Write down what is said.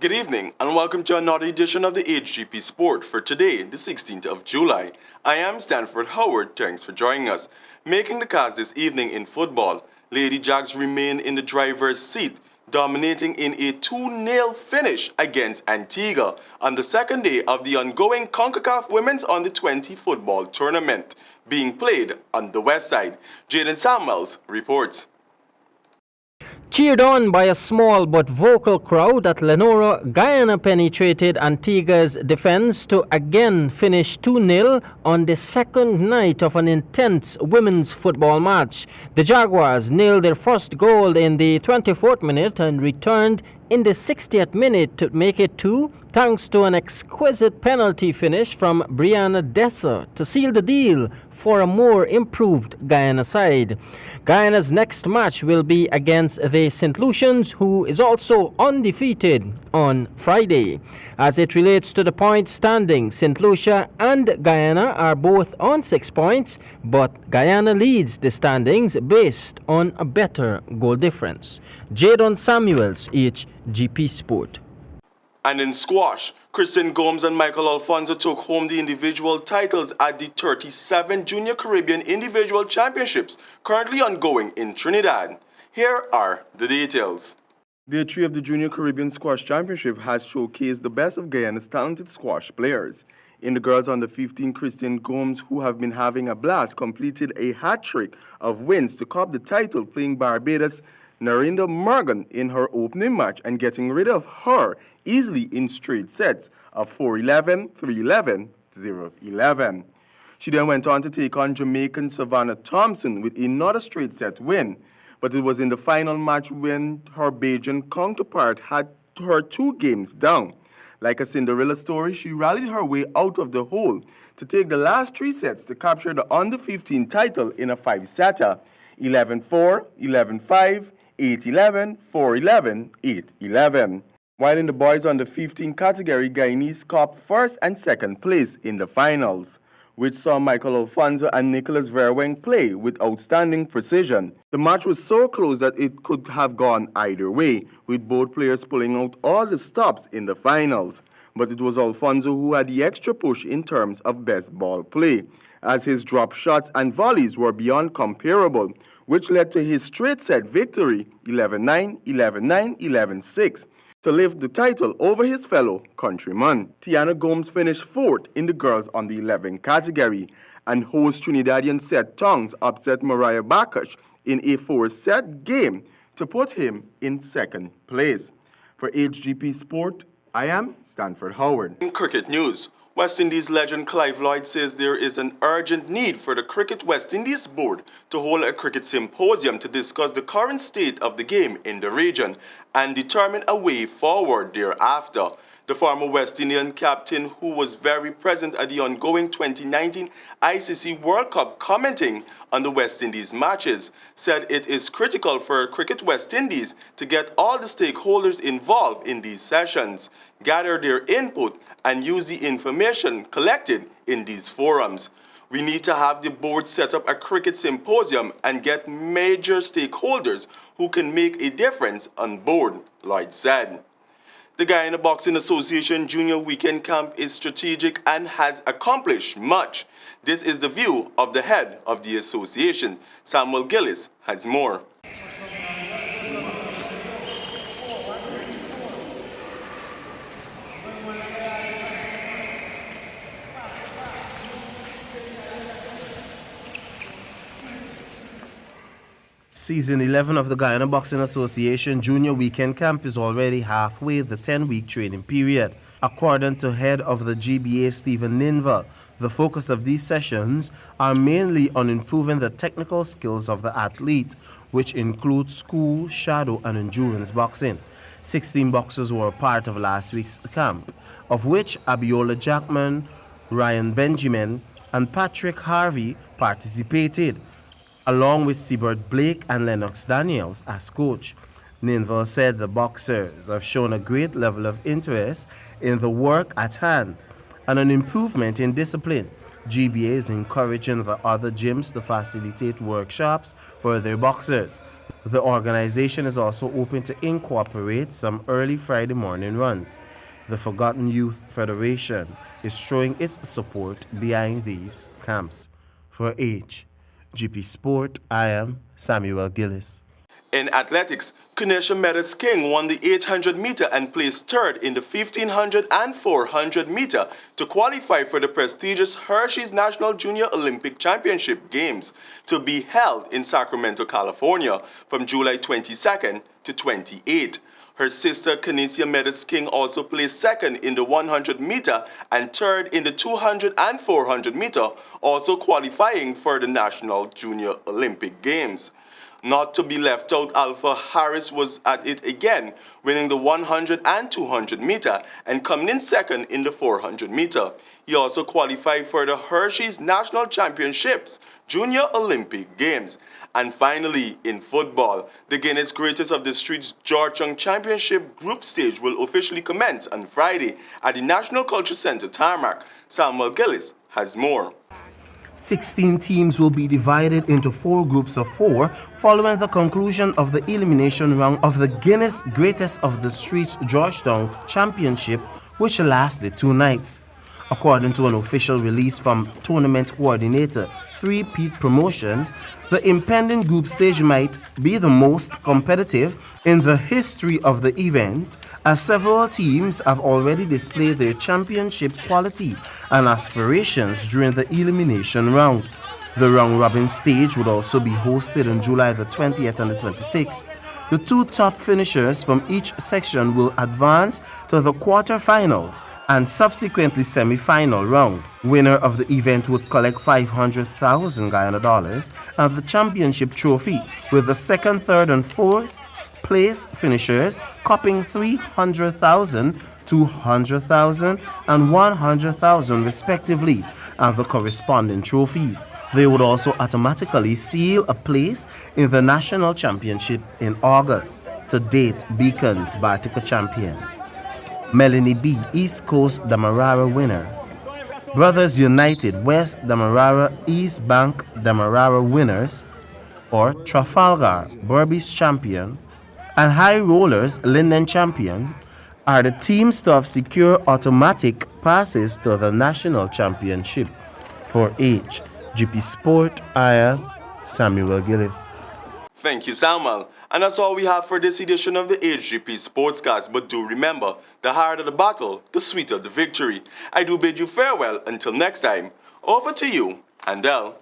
Good evening and welcome to another edition of the HGP Sport for today, the 16th of July. I am Stanford Howard, thanks for joining us. Making the cast this evening in football, Lady Jags remain in the driver's seat, dominating in a 2-0 finish against Antigua on the second day of the ongoing CONCACAF Women's Under-20 football tournament being played on the west side. Jaden Samuels reports. Cheered on by a small but vocal crowd at Lenora, Guyana penetrated Antigua's defense to again finish 2-0 on the second night of an intense women's football match. The Jaguars nailed their first goal in the 24th minute and returned in the 60th minute to make it 2, thanks to an exquisite penalty finish from Brianna Desser to seal the deal for a more improved Guyana side. Guyana's next match will be against the St. Lucians, who is also undefeated on Friday. As it relates to the point standing, St. Lucia and Guyana are both on 6 points, but Guyana leads the standings based on a better goal difference. Jadon Samuels, Hgp Sport. And in squash, Kristen Gomes and Michael Alfonso took home the individual titles at the 37 Junior Caribbean Individual Championships currently ongoing in Trinidad. Here are the details. Day 3 of the Junior Caribbean Squash Championship has showcased the best of Guyana's talented squash players. In the girls under 15, Kristen Gomes, who have been having a blast, completed a hat-trick of wins to cop the title, playing Barbados' Narinda Morgan in her opening match and getting rid of her easily in straight sets of 4-11, 3-11, 0-11. She then went on to take on Jamaican Savannah Thompson with another straight set win, but it was in the final match when her Bajan counterpart had her 2 games down. Like a Cinderella story, she rallied her way out of the hole to take the last 3 sets to capture the under 15 title in a 5-setter, 11-4, 11-5, 8-11, 4-11, 8-11. While in the boys under 15 category, Guyanese copped first and second place in the finals, which saw Michael Alfonso and Nicholas Verweng play with outstanding precision. The match was so close that it could have gone either way, with both players pulling out all the stops in the finals. But it was Alfonso who had the extra push in terms of best ball play, as his drop shots and volleys were beyond comparable, which led to his straight set victory, 11-9, 11-9, 11-6, to lift the title over his fellow countryman. Tiana Gomes finished 4th in the girls on the 11 category, and host Trinidadian Seth Tongs upset Mariah Bakash in a 4-set game to put him in 2nd place. For HGP Sport, I am Stanford Howard. In cricket news, West Indies legend Clive Lloyd says there is an urgent need for the Cricket West Indies Board to hold a cricket symposium to discuss the current state of the game in the region and determine a way forward thereafter. The former West Indian captain, who was very present at the ongoing 2019 ICC World Cup commenting on the West Indies matches, said it is critical for Cricket West Indies to get all the stakeholders involved in these sessions, gather their input, and use the information collected in these forums. We need to have the board set up a cricket symposium and get major stakeholders who can make a difference on board, Lloyd said. The Guyana Boxing Association Junior Weekend Camp is strategic and has accomplished much. This is the view of the head of the association. Samuel Gillis has more. Season 11 of the Guyana Boxing Association Junior Weekend Camp is already halfway the 10-week training period. According to head of the GBA, Stephen Ninva, the focus of these sessions are mainly on improving the technical skills of the athlete, which include school, shadow, and endurance boxing. 16 boxers were part of last week's camp, of which Abiola Jackman, Ryan Benjamin, and Patrick Harvey participated, along with Seabird Blake and Lennox Daniels as coach. Ninville said the boxers have shown a great level of interest in the work at hand and an improvement in discipline, GBA is encouraging the other gyms to facilitate workshops for their boxers. The organization is also open to incorporate some early Friday morning runs. The Forgotten Youth Federation is showing its support behind these camps. For Hgp Sport, I am Samuel Gillis. In athletics, Kanisha Meadows King won the 800 meter and placed third in the 1500 and 400 meter to qualify for the prestigious Hershey's National Junior Olympic Championship Games to be held in Sacramento, California from July 22nd to 28. Her sister Kanisha Meadows King also placed second in the 100 meter and third in the 200 and 400 meter, also qualifying for the National Junior Olympic Games. Not to be left out, Alpha Harris was at it again, winning the 100 and 200 meter and coming in second in the 400 meter. He also qualified for the Hershey's National Championships Junior Olympic Games. And finally, in football, the Guinness Greatest of the Streets Georgetown Championship group stage will officially commence on Friday at the National Culture Center Tarmac. Samuel Gillis has more. 16 teams will be divided into 4 groups of 4 following the conclusion of the elimination round of the Guinness Greatest of the Streets Georgetown Championship, which lasted 2 nights. According to an official release from tournament coordinator 3-Peat Promotions, the impending group stage might be the most competitive in the history of the event, as several teams have already displayed their championship quality and aspirations during the elimination round. The round-robin stage would also be hosted on July the 20th and the 26th. The 2 top finishers from each section will advance to the quarterfinals and subsequently semi-final round. Winner of the event would collect 500,000 Guyana dollars and the championship trophy, with the 2nd, 3rd, and 4th place finishers copping 300,000, 200,000, and 100,000 respectively, and the corresponding trophies. They would also automatically seal a place in the national championship in August. To date, Beacon's Bartica champion. Melanie B, East Coast Damarara winner. Brothers United West Damarara East Bank Damarara winners, or Trafalgar Berbice champion, and High Rollers Linden champion, are the teams to have secure automatic passes to the national championship. For Hgp Sport, I am Samuel Gillis. Thank you, Samuel. And that's all we have for this edition of the Hgp Sportscast. But do remember, the harder the battle, the sweeter the victory. I do bid you farewell until next time. Over to you, Andel.